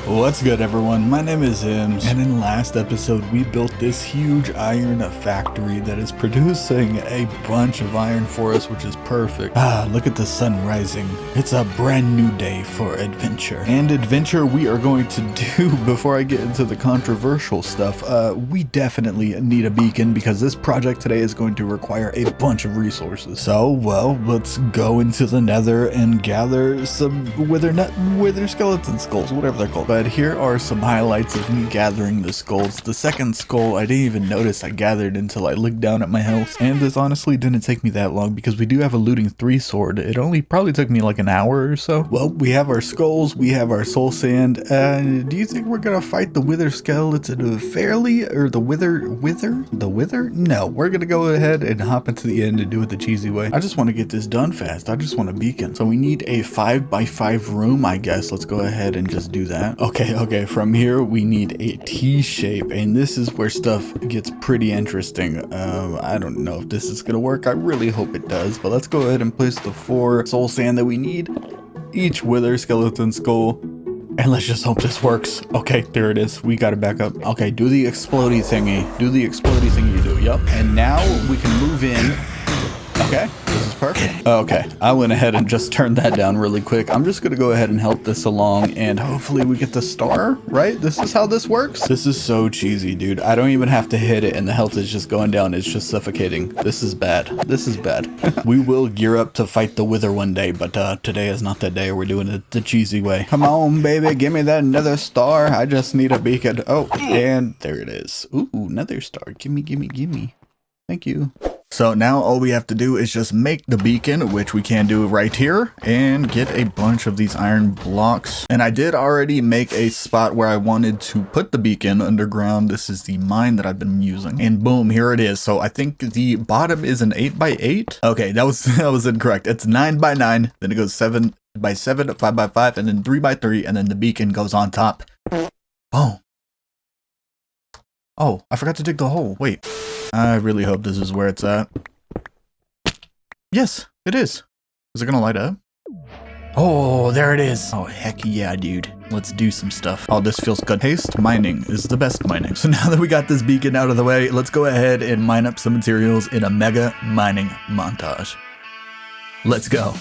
What's good, everyone? My name is Ims, and in the last episode we built this huge iron factory that is producing a bunch of iron for us, which is perfect. Look at the sun rising. It's a brand new day for adventure. And adventure we are going to do, before I get into the controversial stuff, we definitely need a beacon because this project today is going to require a bunch of resources. So, well, let's go into the nether and gather some wither skeleton skulls, whatever they're called. But here are some highlights of me gathering the skulls. The second skull I didn't even notice I gathered until I looked down at my health, and this honestly didn't take me that long because we do have a looting 3 sword. It only probably took me like an hour or so. Well, we have our skulls, we have our soul sand. Do you think we're gonna fight the wither skeleton fairly, or the wither? No, we're gonna go ahead and hop into the end and do it the cheesy way. I just want to get this done fast. I just want a beacon. So we need a 5x5 room, I guess. Let's go ahead and just do that. Okay, from here we need a T shape, and this is where stuff gets pretty interesting. I don't know if this is gonna work. I really hope it does, but let's go ahead and place the 4 soul sand that we need, each wither skeleton skull, and let's just hope this works. Okay, there it is. We got it back up. Okay, do the explodey thingy. Do the explodey thingy you do. Yep. And now we can move in. Okay, this is perfect. Okay, I went ahead and just turned that down really quick. I'm just gonna go ahead and help this along, and hopefully we get the star, right? This is how this works? This is so cheesy, dude. I don't even have to hit it, and the health is just going down. It's just suffocating. This is bad. This is bad. We will gear up to fight the wither one day, but today is not that day. We're doing it the cheesy way. Come on, baby, give me that nether star. I just need a beacon. Oh, and there it is. Ooh, nether star. Gimme. Thank you. So now all we have to do is just make the beacon, which we can do right here, and get a bunch of these iron blocks. And I did already make a spot where I wanted to put the beacon underground. This is the mine that I've been using, and boom, here it is. So I think the bottom is an 8x8. Okay, that was incorrect. It's 9x9, then it goes 7x7, 5x5, and then 3x3, and then the beacon goes on top. Boom. Oh, I forgot to dig the hole. Wait. I really hope this is where it's at. Yes, it is. Is it gonna light up? Oh, there it is. Oh, heck yeah, dude. Let's do some stuff. Oh, this feels good. Haste mining is the best mining. So now that we got this beacon out of the way, let's go ahead and mine up some materials in a mega mining montage. Let's go.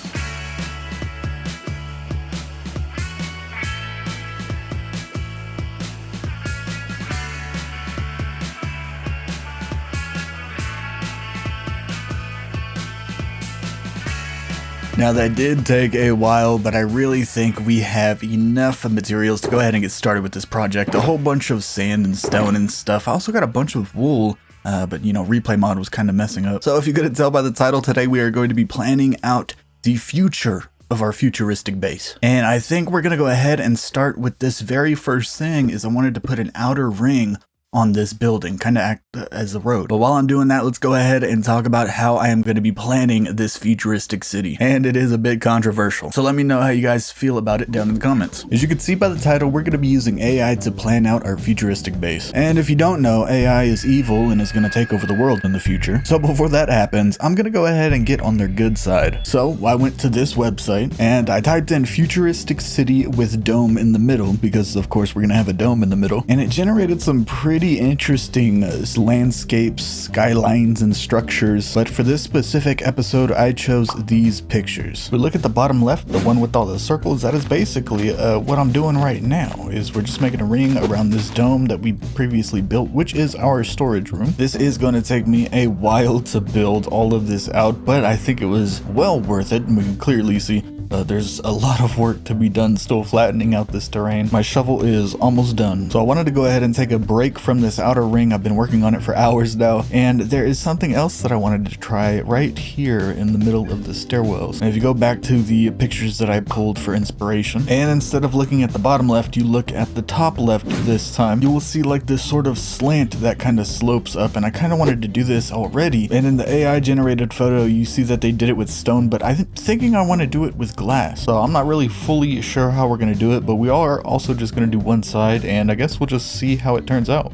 Now that did take a while, but I really think we have enough materials to go ahead and get started with this project. A whole bunch of sand and stone and stuff. I also got a bunch of wool, but you know, replay mod was kind of messing up. So if you couldn't tell by the title, today we are going to be planning out the future of our futuristic base. And I think we're gonna go ahead and start with this very first thing. Is I wanted to put an outer ring on this building, kind of act as a road. But while I'm doing that, let's go ahead and talk about how I am going to be planning this futuristic city. And it is a bit controversial, so let me know how you guys feel about it down in the comments. As you can see by the title, we're going to be using AI to plan out our futuristic base. And if you don't know, AI is evil and is going to take over the world in the future. So before that happens, I'm going to go ahead and get on their good side. So I went to this website and I typed in futuristic city with dome in the middle, because of course we're going to have a dome in the middle, and it generated some pretty interesting landscapes, skylines, and structures. But for this specific episode, I chose these pictures. We look at the bottom left, the one with all the circles. That is basically what I'm doing right now. Is we're just making a ring around this dome that we previously built, which is our storage room. This is going to take me a while to build all of this out, but I think it was well worth it. We can clearly see there's a lot of work to be done still flattening out this terrain. My shovel is almost done. So I wanted to go ahead and take a break from this outer ring. I've been working on it for hours now, and there is something else that I wanted to try right here in the middle of the stairwells. And if you go back to the pictures that I pulled for inspiration, and instead of looking at the bottom left, you look at the top left this time, you will see like this sort of slant that kind of slopes up, and I kind of wanted to do this already. And in the AI generated photo, you see that they did it with stone, but I'm thinking I want to do it with glass. So I'm not really fully sure how we're going to do it, but we are also just going to do one side, and I guess we'll just see how it turns out.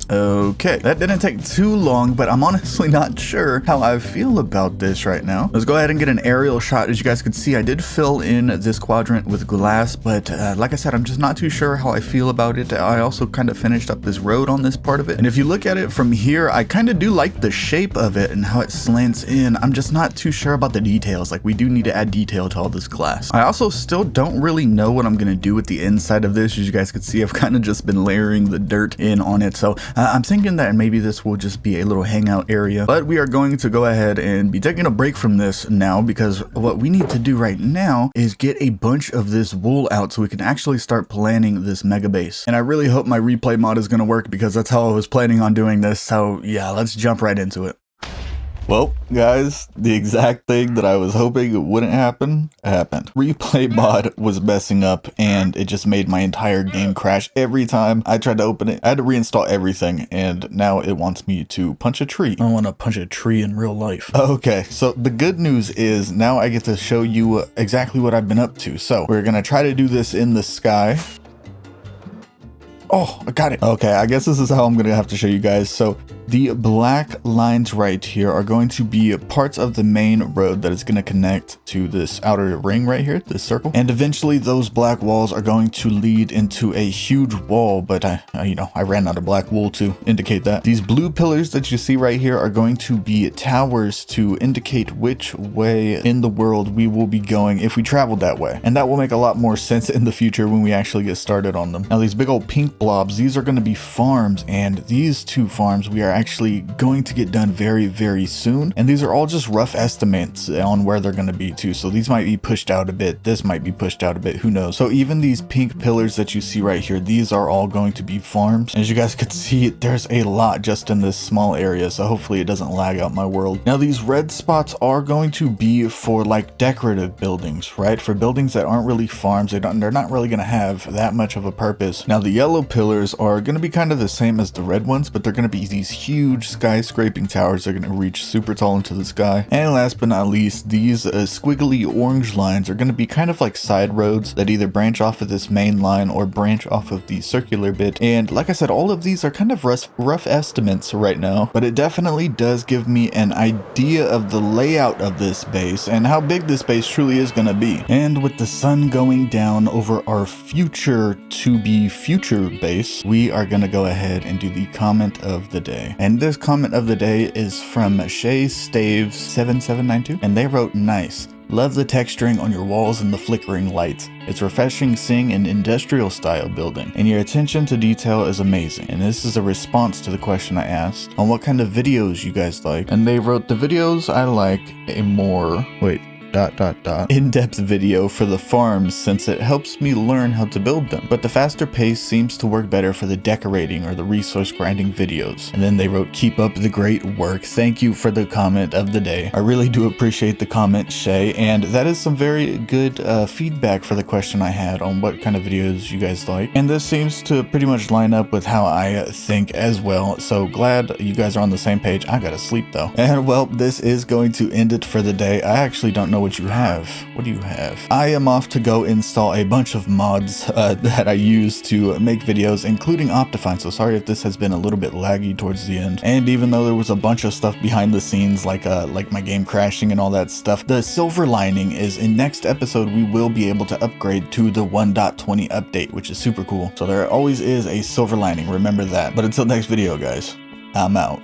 Okay, that didn't take too long, but I'm honestly not sure how I feel about this right now. Let's go ahead and get an aerial shot. As you guys can see, I did fill in this quadrant with glass, but like I said, I'm just not too sure how I feel about it. I also kind of finished up this road on this part of it. And if you look at it from here, I kind of do like the shape of it and how it slants in. I'm just not too sure about the details. Like, we do need to add detail to all this glass. I also still don't really know what I'm going to do with the inside of this. As you guys can see, I've kind of just been layering the dirt in on it. So I'm thinking that maybe this will just be a little hangout area, but we are going to go ahead and be taking a break from this now, because what we need to do right now is get a bunch of this wool out so we can actually start planning this mega base. And I really hope my replay mod is going to work, because that's how I was planning on doing this. So yeah, let's jump right into it. Well, guys, the exact thing that I was hoping it wouldn't happen happened. Replay mod was messing up, and it just made my entire game crash every time I tried to open it. I had to reinstall everything, and now it wants me to punch a tree. I want to punch a tree in real life. Okay, so the good news is now I get to show you exactly what I've been up to. So we're going to try to do this in the sky. Oh, I got it. Okay, I guess this is how I'm going to have to show you guys. So the black lines right here are going to be parts of the main road that is going to connect to this outer ring right here, this circle. And eventually those black walls are going to lead into a huge wall, but I ran out of black wool to indicate that. These blue pillars that you see right here are going to be towers to indicate which way in the world we will be going if we travel that way. And that will make a lot more sense in the future when we actually get started on them. Now, these big old pink blobs, these are going to be farms, and these two farms we are actually going to get done very, very soon. And these are all just rough estimates on where they're going to be too. So these might be pushed out a bit. This might be pushed out a bit. Who knows? So even these pink pillars that you see right here, these are all going to be farms. As you guys can see, there's a lot just in this small area. So hopefully it doesn't lag out my world. Now, these red spots are going to be for like decorative buildings, right? For buildings that aren't really farms. They're not really going to have that much of a purpose. Now, the yellow pillars are going to be kind of the same as the red ones, but they're going to be these huge skyscraping towers. They're going to reach super tall into the sky. And last but not least, these squiggly orange lines are going to be kind of like side roads that either branch off of this main line or branch off of the circular bit. And like I said, all of these are kind of rough estimates right now, but it definitely does give me an idea of the layout of this base and how big this base truly is going to be. And with the sun going down over our future to be future base, we are going to go ahead and do the comment of the day. And this comment of the day is from Shay Staves 7792, and they wrote, "Nice. Love the texturing on your walls and the flickering lights. It's refreshing seeing an industrial style building, and your attention to detail is amazing." And this is a response to the question I asked on what kind of videos you guys like. And they wrote, "The videos I like a more, in-depth video for the farms, since it helps me learn how to build them. But the faster pace seems to work better for the decorating or the resource grinding videos." And then they wrote, "Keep up the great work. Thank you for the comment of the day." I really do appreciate the comment, Shay, and that is some very good feedback for the question I had on what kind of videos you guys like. And this seems to pretty much line up with how I think as well. So glad you guys are on the same page. I gotta sleep though. And well, this is going to end it for the day. I actually don't know what you have. What do you have? I am off to go install a bunch of mods that I use to make videos, including Optifine. So sorry if this has been a little bit laggy towards the end. And even though there was a bunch of stuff behind the scenes, like my game crashing and all that stuff, the silver lining is in next episode we will be able to upgrade to the 1.20 update, which is super cool. So there always is a silver lining. Remember that. But until next video, guys, I'm out.